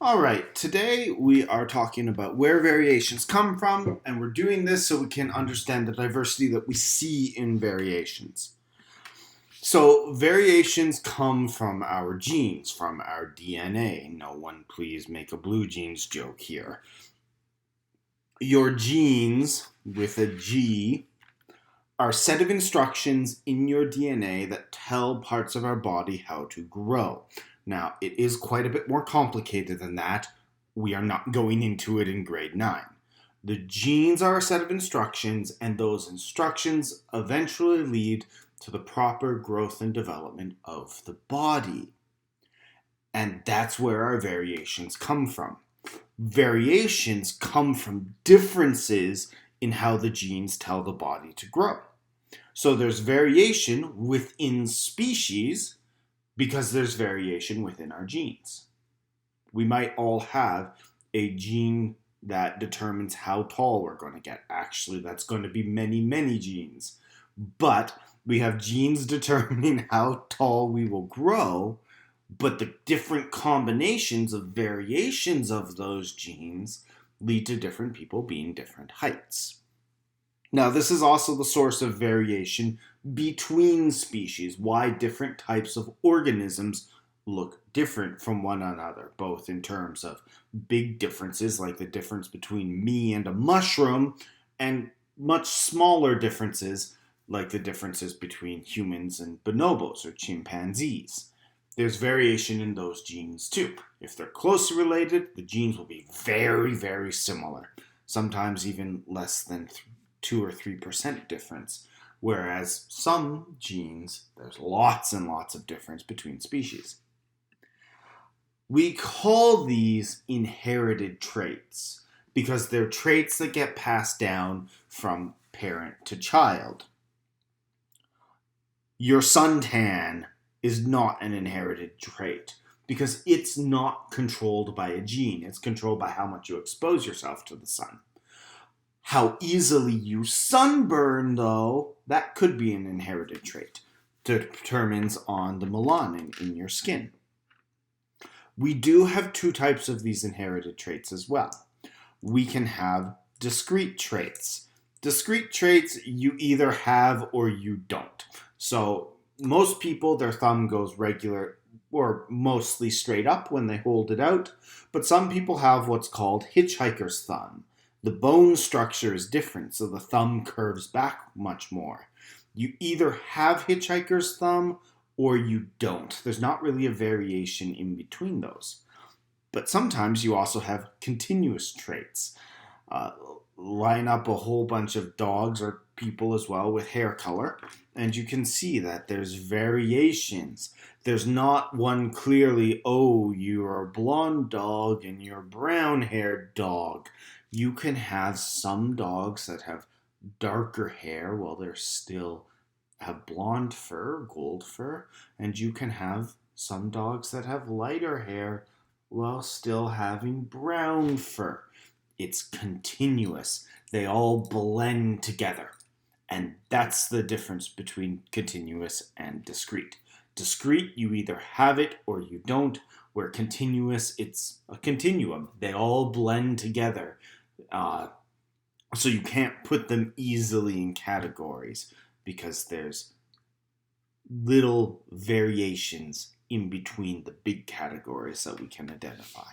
All right, today we are talking about where variations come from, and we're doing this so we can understand the diversity that we see in variations. So, variations come from our genes, from our DNA. No one please make a blue jeans joke here. Your genes, with a G, are a set of instructions in your DNA that tell parts of our body how to grow. Now, it is quite a bit more complicated than that. We are not going into it in grade 9. The genes are a set of instructions, and those instructions eventually lead to the proper growth and development of the body. And that's where our variations come from. Variations come from differences in how the genes tell the body to grow. So there's variation within species because there's variation within our genes. We might all have a gene that determines how tall we're going to get. Actually, that's going to be many, many genes. But we have genes determining how tall we will grow, but the different combinations of variations of those genes lead to different people being different heights. Now, this is also the source of variation between species, why different types of organisms look different from one another, both in terms of big differences, like the difference between me and a mushroom, and much smaller differences, like the differences between humans and bonobos or chimpanzees. There's variation in those genes too. If they're closely related, the genes will be very, very similar, sometimes even less than 2 or 3% difference, whereas some genes, there's lots and lots of difference between species. We call these inherited traits because they're traits that get passed down from parent to child. Your suntan is not an inherited trait because it's not controlled by a gene. It's controlled by how much you expose yourself to the sun. How easily you sunburn, though, that could be an inherited trait. Determines on the melanin in your skin. We do have two types of these inherited traits as well. We can have discrete traits. Discrete traits you either have or you don't. So most people, their thumb goes regular or mostly straight up when they hold it out, but some people have what's called hitchhiker's thumb. The bone structure is different, so the thumb curves back much more. You either have hitchhiker's thumb or you don't. There's not really a variation in between those. But sometimes you also have continuous traits. Line up a whole bunch of dogs or people as well with hair color, and you can see that there's variations. There's not one clearly, oh, you're a blonde dog and you're a brown-haired dog. You can have some dogs that have darker hair while they're still have blonde fur, gold fur, and you can have some dogs that have lighter hair while still having brown fur. It's continuous. They all blend together. And that's the difference between continuous and discrete. Discrete, you either have it or you don't. Where continuous, it's a continuum. They all blend together. So you can't put them easily in categories because there's little variations in between the big categories that we can identify.